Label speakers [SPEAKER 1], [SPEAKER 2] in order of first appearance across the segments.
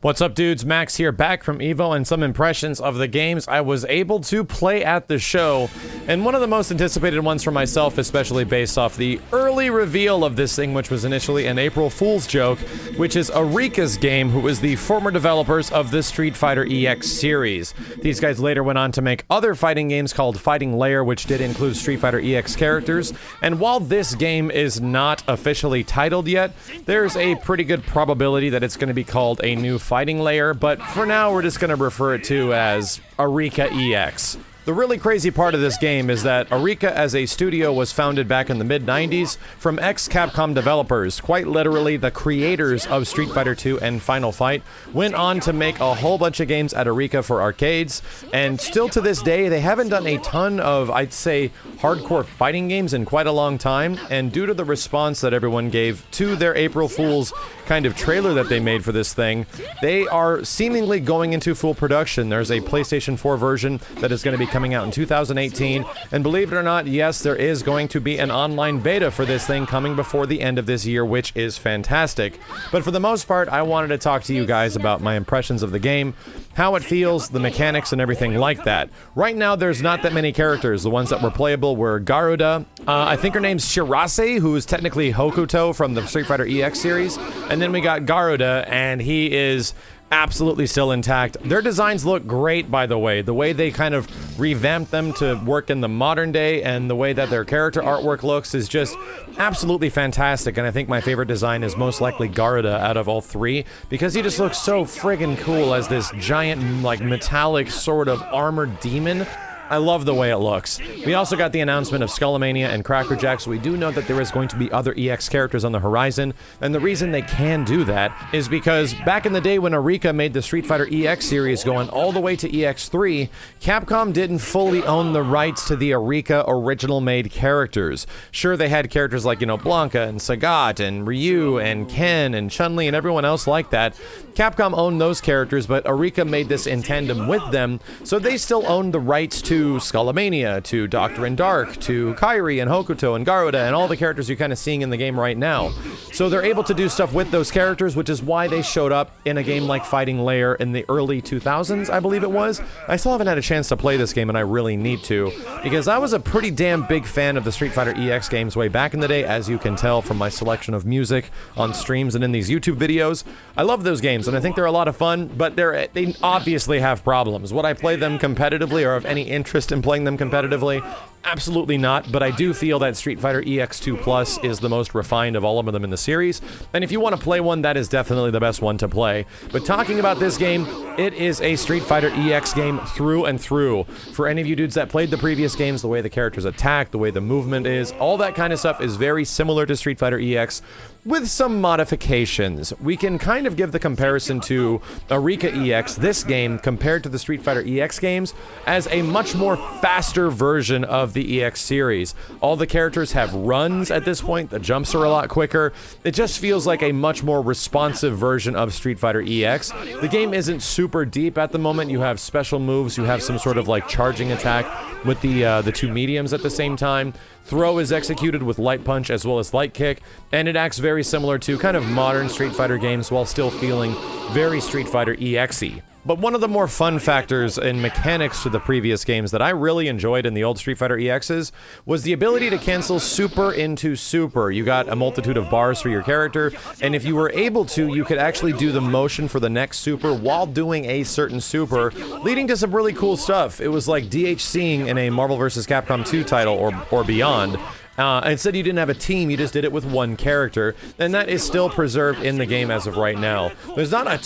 [SPEAKER 1] What's up, dudes? Max here, back from Evo, and some impressions of the games I was able to play at the show. And one of the most anticipated ones for myself, especially based off the early reveal of this thing, which was initially an April Fool's joke, which is ARIKA'S game, who is the former developers of the Street Fighter EX series. These guys later went on to make other fighting games called Fighting Lair, which did include Street Fighter EX characters. And while this game is not officially titled yet, there's a pretty good probability that it's going to be called a new Fighting Layer, but for now we're just going to refer it to as ARIKA EX. The really crazy part of this game is that ARIKA as a studio was founded back in the mid-90s from ex-Capcom developers, quite literally the creators of Street Fighter II and Final Fight, went on to make a whole bunch of games at ARIKA for arcades, and still to this day they haven't done a ton of, I'd say, hardcore fighting games in quite a long time, and due to the response that everyone gave to their April Fool's kind of trailer that they made for this thing, they are seemingly going into full production. There's a PlayStation 4 version that is going to be coming out in 2018, and believe it or not, yes, there is going to be an online beta for this thing coming before the end of this year, which is fantastic. But for the most part, I wanted to talk to you guys about my impressions of the game, how it feels, the mechanics, and everything like that. Right now, there's not that many characters. The ones that were playable were Garuda, I think her name's Shirase, who is technically Hokuto from the Street Fighter EX series, and then we got Garuda, and he is absolutely still intact. Their designs look great, by the way they kind of revamped them to work in the modern day, and the way that their character artwork looks is just absolutely fantastic. And I think my favorite design is most likely Garuda out of all three, because he just looks so friggin' cool as this giant, like, metallic sort of armored demon. I love the way it looks. We also got the announcement of Skullomania and Cracker Jack, so we do know that there is going to be other EX characters on the horizon, and the reason they can do that is because back in the day when ARIKA made the Street Fighter EX series going all the way to EX3, Capcom didn't fully own the rights to the ARIKA original-made characters. Sure, they had characters like, Blanca and Sagat and Ryu and Ken and Chun-Li and everyone else like that. Capcom owned those characters, but ARIKA made this in tandem with them, so they still owned the rights to Skullomania, to Doctor in Dark, to Kairi and Hokuto and Garuda and all the characters you're kind of seeing in the game right now. So they're able to do stuff with those characters, which is why they showed up in a game like Fighting Lair in the early 2000s, I believe it was. I still haven't had a chance to play this game, and I really need to, because I was a pretty damn big fan of the Street Fighter EX games way back in the day, as you can tell from my selection of music on streams and in these YouTube videos. I love those games, and I think they're a lot of fun, but they obviously have problems. Would I play them competitively or have any interest in playing them competitively? Absolutely not, but I do feel that Street Fighter EX2 Plus is the most refined of all of them in the series, and if you want to play one, that is definitely the best one to play. But talking about this game, it is a Street Fighter EX game through and through. For any of you dudes that played the previous games, the way the characters attack, the way the movement is, all that kind of stuff is very similar to Street Fighter EX, with some modifications. We can kind of give the comparison to ARIKA EX, this game, compared to the Street Fighter EX games, as a much more faster version of the EX series. All the characters have runs at this point, the jumps are a lot quicker. It just feels like a much more responsive version of Street Fighter EX. The game isn't super deep at the moment. You have special moves, you have some sort of like charging attack with the two mediums at the same time. Throw is executed with light punch as well as light kick, and it acts very similar to kind of modern Street Fighter games while still feeling very Street Fighter EX-y. But one of the more fun factors and mechanics to the previous games that I really enjoyed in the old Street Fighter EXs was the ability to cancel super into super. You got a multitude of bars for your character, and if you were able to, you could actually do the motion for the next super while doing a certain super, leading to some really coul stuff. It was like DHCing in a Marvel vs. Capcom 2 title or beyond. Instead, you didn't have a team, you just did it with one character, and that is still preserved in the game as of right now. There's not a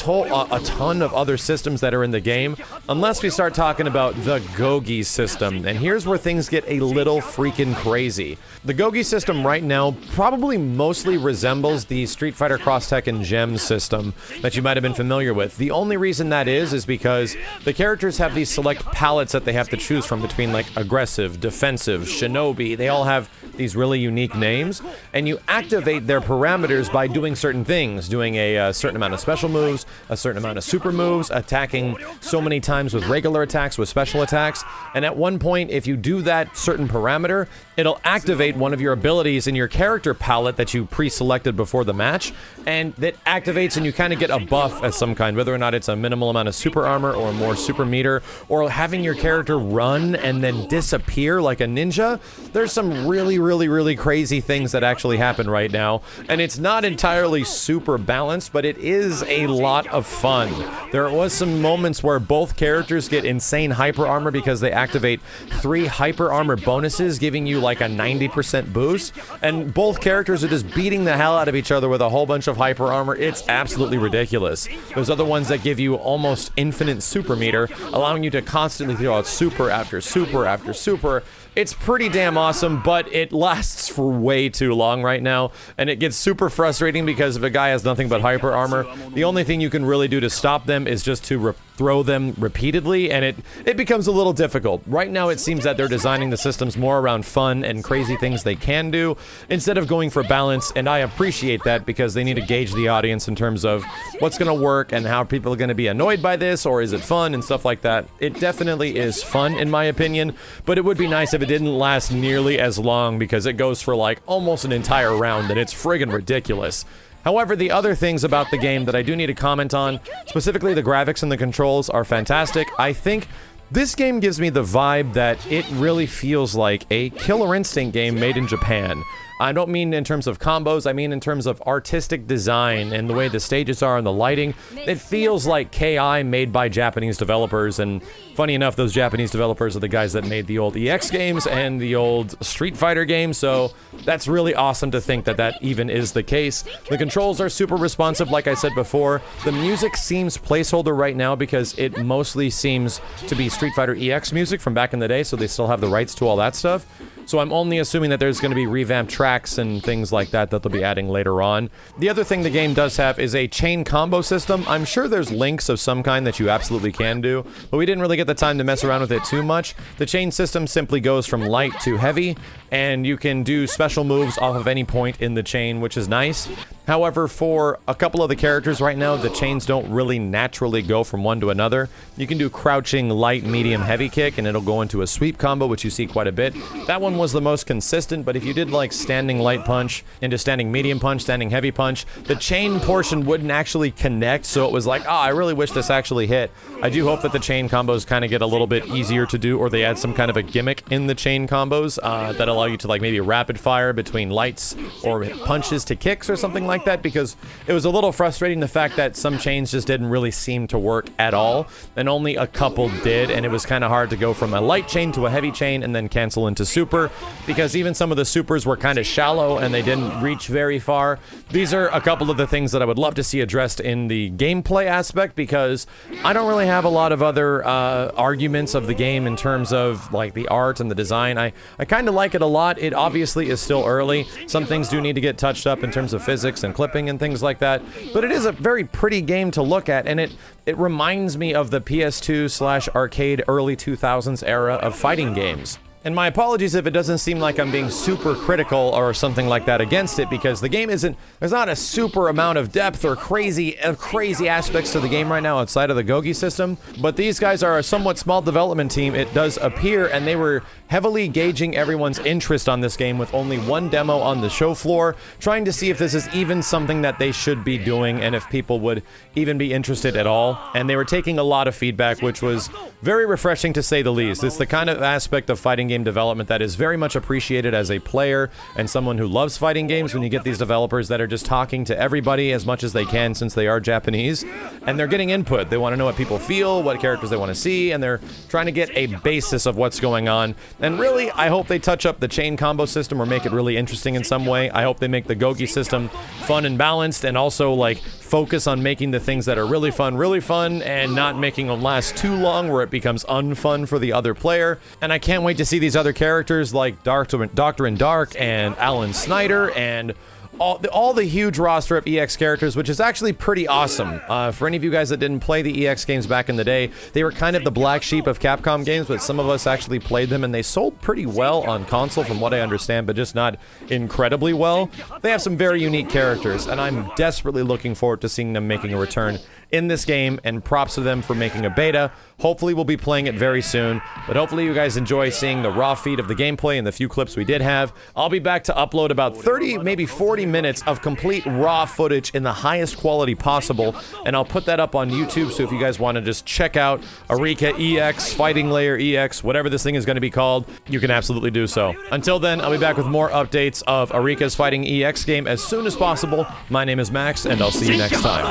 [SPEAKER 1] ton of other systems that are in the game, unless we start talking about the Gogi system, and here's where things get a little freaking crazy. The Gogi system right now probably mostly resembles the Street Fighter Cross Tekken Gem system that you might have been familiar with. The only reason that is because the characters have these select palettes that they have to choose from between, like, aggressive, defensive, shinobi. They all have these really unique names, and you activate their parameters by doing certain things, doing a certain amount of special moves, a certain amount of super moves, attacking so many times with regular attacks, with special attacks, and at one point, if you do that certain parameter, it'll activate one of your abilities in your character palette that you pre-selected before the match, and that activates and you kind of get a buff of some kind, whether or not it's a minimal amount of super armor or more super meter, or having your character run and then disappear like a ninja. There's some really crazy things that actually happen right now, and it's not entirely super balanced, but it is a lot of fun. There was some moments where both characters get insane hyper armor because they activate 3 hyper armor bonuses, giving you like a 90% boost, and both characters are just beating the hell out of each other with a whole bunch of hyper armor. It's absolutely ridiculous. There's other ones that give you almost infinite super meter, allowing you to constantly throw out super after super after super. It's pretty damn awesome, but it lasts for way too long right now, and it gets super frustrating because if a guy has nothing but hyper armor, the only thing you can really do to stop them is just to throw them repeatedly, and it becomes a little difficult. Right now it seems that they're designing the systems more around fun and crazy things they can do, instead of going for balance, and I appreciate that because they need to gauge the audience in terms of what's going to work and how people are going to be annoyed by this, or is it fun and stuff like that. It definitely is fun in my opinion, but it would be nice if it didn't last nearly as long because it goes for like almost an entire round and it's friggin' ridiculous. However, the other things about the game that I do need to comment on, specifically the graphics and the controls, are fantastic. I think this game gives me the vibe that it really feels like a Killer Instinct game made in Japan. I don't mean in terms of combos, I mean in terms of artistic design and the way the stages are and the lighting. It feels like KI made by Japanese developers, and funny enough, those Japanese developers are the guys that made the old EX games and the old Street Fighter games, so that's really awesome to think that that even is the case. The controls are super responsive, like I said before. The music seems placeholder right now because it mostly seems to be Street Fighter EX music from back in the day, so they still have the rights to all that stuff. So I'm only assuming that there's going to be revamped tracks and things like that that they'll be adding later on. The other thing the game does have is a chain combo system. I'm sure there's links of some kind that you absolutely can do, but we didn't really get the time to mess around with it too much. The chain system simply goes from light to heavy, and you can do special moves off of any point in the chain, which is nice. However, for a couple of the characters right now, the chains don't really naturally go from one to another. You can do crouching, light, medium, heavy kick, and it'll go into a sweep combo, which you see quite a bit. That one was the most consistent, but if you did like standing light punch into standing medium punch, standing heavy punch, the chain portion wouldn't actually connect, so it was like, I really wish this actually hit. I do hope that the chain combos kind of get a little bit easier to do, or they add some kind of a gimmick in the chain combos that allow you to like maybe rapid fire between lights or punches to kicks or something like that, because it was a little frustrating the fact that some chains just didn't really seem to work at all, and only a couple did, and it was kind of hard to go from a light chain to a heavy chain and then cancel into super, because even some of the supers were kind of shallow and they didn't reach very far. These are a couple of the things that I would love to see addressed in the gameplay aspect, because I don't really have a lot of other arguments of the game in terms of like the art and the design. I kind of like it a lot. It obviously is still early. Some things do need to get touched up in terms of physics and clipping and things like that, but it is a very pretty game to look at, and it reminds me of the PS2/arcade early 2000s era of fighting games. And my apologies if it doesn't seem like I'm being super critical or something like that against it, because the game there's not a super amount of depth or crazy aspects to the game right now outside of the Gogi system, but these guys are a somewhat small development team, it does appear, and they were heavily gauging everyone's interest on this game with only one demo on the show floor, trying to see if this is even something that they should be doing and if people would even be interested at all. And they were taking a lot of feedback, which was very refreshing to say the least. It's the kind of aspect of fighting game development that is very much appreciated as a player and someone who loves fighting games, when you get these developers that are just talking to everybody as much as they can, since they are Japanese, and they're getting input. They want to know what people feel, what characters they want to see, and they're trying to get a basis of what's going on. And really, I hope they touch up the chain combo system or make it really interesting in some way. I hope they make the Gogi system fun and balanced, and also like focus on making the things that are really fun, and not making them last too long where it becomes unfun for the other player. And I can't wait to see these other characters like Doctor in Dark and Alan Snyder and all the huge roster of EX characters, which is actually pretty awesome. For any of you guys that didn't play the EX games back in the day, they were kind of the black sheep of Capcom games, but some of us actually played them, and they sold pretty well on console, from what I understand, but just not incredibly well. They have some very unique characters, and I'm desperately looking forward to seeing them making a return in this game, and props to them for making a beta. Hopefully we'll be playing it very soon, but hopefully you guys enjoy seeing the raw feed of the gameplay and the few clips we did have. I'll be back to upload about 30, maybe 40 minutes of complete raw footage in the highest quality possible, and I'll put that up on YouTube, so if you guys want to just check out Arika EX, Fighting Layer EX, whatever this thing is going to be called, you can absolutely do so. Until then, I'll be back with more updates of Arika's Fighting EX game as soon as possible. My name is Max, and I'll see you next time.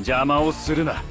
[SPEAKER 2] 邪魔をするな。